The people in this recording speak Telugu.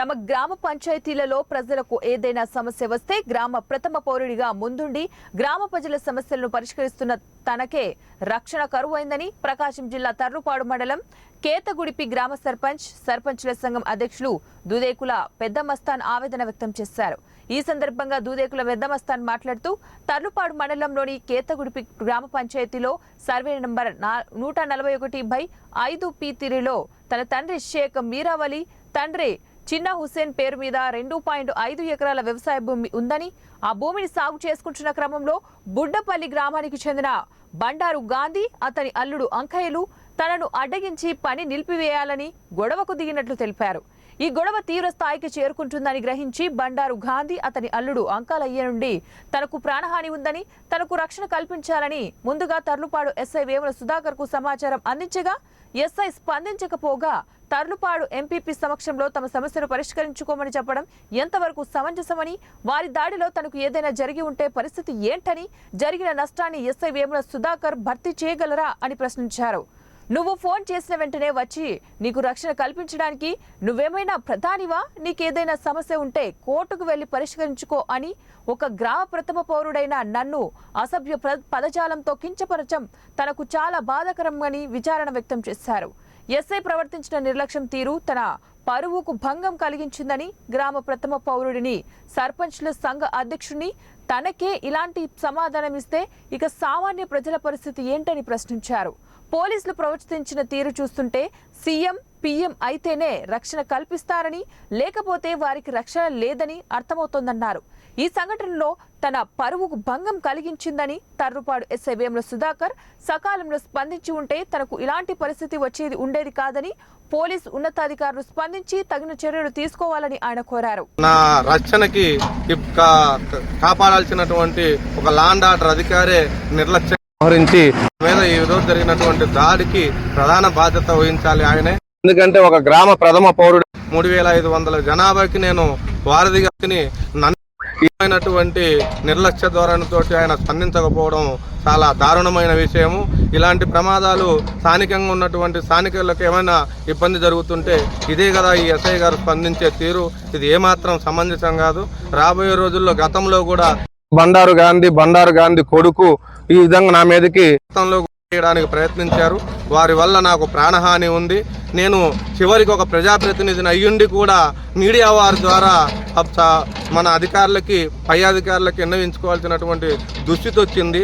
తమ గ్రామ పంచాయతీలలో ప్రజలకు ఏదైనా సమస్య వస్తే గ్రామ ప్రథమ పౌరుడిగా ముందుండి గ్రామ ప్రజల సమస్యలను పరిష్కరిస్తున్న తనకే రక్షణ కరువైందని ప్రకాశం జిల్లా తర్లుపాడు మండలం కేతగుడిపి గ్రామ సర్పంచ్ల సంఘం అధ్యక్షులు దూదేకుల పెద్దమస్తాన్ ఆవేదన వ్యక్తం చేశారు. ఈ సందర్భంగా దూదేకుల పెద్దమస్తాన్ మాట్లాడుతూ తర్లుపాడు మండలంలోని కేతగుడిపి గ్రామ పంచాయతీలో సర్వే నంబర్ 141/5 P3లో తన తండ్రి షేక్ మీరావలి తండ్రి చిన్న హుసేన్ పేరు మీద 2.5 ఎకరాల వ్యవసాయ భూమి ఉందని, ఆ భూమిని సాగు చేసుకుంటున్న క్రమంలో బుడ్డపల్లి గ్రామానికి చెందిన బండారు గాంధీ అతని అల్లుడు అంకయ్యలు తనను అడ్డగించి పని నిలిపివేయాలని గొడవకు దిగినట్లు తెలిపారు. ఈ గొడవ తీవ్ర స్థాయికి చేరుకుంటుందని గ్రహించి బండారు గాంధీ అతని అల్లుడు అంకాలయ్య నుండి తనకు ప్రాణహాని ఉందని, తనకు రక్షణ కల్పించాలని ముందుగా తర్లుపాడు ఎస్ఐ వేముల సుధాకర్ కు సమాచారం అందించగా ఎస్ఐ స్పందించకపోగా తర్లుపాడు ఎంపీపీ సమక్షంలో తమ సమస్యను పరిష్కరించుకోమని చెప్పడం ఎంతవరకు సమంజసమని, వారి దాడిలో తనకు ఏదైనా జరిగి ఉంటే పరిస్థితి ఏంటని, జరిగిన నష్టాన్ని ఎస్ఐ వేముల సుధాకర్ భర్తీ చేయగలరా అని ప్రశ్నించారు. నువ్వు ఫోన్ చేసిన వెంటనే వచ్చి నీకు రక్షణ కల్పించడానికి నువ్వేమైనా ప్రధానివా? నీకేదైనా సమస్య ఉంటే కోర్టుకు వెళ్లి పరిష్కరించుకో అని ఒక గ్రామ ప్రథమ పౌరుడైన నన్ను అసభ్య పదజాలంతో కించపరచం తనకు చాలా బాధాకరమని విచారణ వ్యక్తం చేశారు. ఎస్ఐ ప్రవర్తించిన నిర్లక్ష్యం తీరు తన పరువుకు భంగం కలిగించిందని, గ్రామ ప్రథమ పౌరుడిని సర్పంచ్ల సంఘ అధ్యక్షుడిని తనకే ఇలాంటి సమాధానం ఇస్తే ఇక సామాన్య ప్రజల పరిస్థితి ఏంటని ప్రశ్నించారు. పోలీసులు ప్రవర్తించిన తీరు చూస్తుంటే సీఎం పీఎం అయితేనే రక్షణ కల్పిస్తారని, లేకపోతే వారికి రక్షణ లేదని అర్థమవుతోందన్నారు. ఈ సంఘటనలో తన పరువుకు భంగం కలిగించిందని తర్లుపాడు ఎస్ఐ వేముల సుధాకర్ సకాలంలో స్పందించి ఉంటే తనకు ఇలాంటి పరిస్థితి వచ్చేది ఉండేది కాదని, పోలీసు ఉన్నతాధికారులు స్పందించి తగిన చర్యలు తీసుకోవాలని ఆయన కోరారు. నా రక్షణకి కాపాడాల్సినటువంటి ఒక లాండ్ ఆర్డర్ అధికారే నిర్లక్ష్యం వ్యవహరించి మీద ఈ రోజు జరిగినటువంటి దాడికి ప్రధాన బాధ్యత వహించాలి ఆయనే. ఎందుకంటే ఒక గ్రామ ప్రథమ పౌరుడు 3500 జనాభాకి నేను వారధిగా నన్నటువంటి నిర్లక్ష్య ధోరణితో ఆయన స్పందించకపోవడం చాలా దారుణమైన విషయము. ఇలాంటి ప్రమాదాలు స్థానికంగా ఉన్నటువంటి స్థానికులకు ఏమైనా ఇబ్బంది జరుగుతుంటే ఇదే కదా ఈ ఎస్ఐ గారు స్పందించే తీరు. ఇది ఏమాత్రం సమంజసం కాదు. రాబోయే రోజుల్లో గతంలో కూడా బండారు గాంధీ కొడుకు ఈ విధంగా నా మీదకి గతంలో చేయడానికి ప్రయత్నించారు. వారి వల్ల నాకు ప్రాణహాని ఉంది. నేను చివరికి ఒక ప్రజాప్రతినిధిని అయ్యుండి కూడా మీడియా వారి ద్వారా మన అధికారులకి పై అధికారులకి విన్నవించుకోవాల్సినటువంటి దుస్థితి వచ్చింది.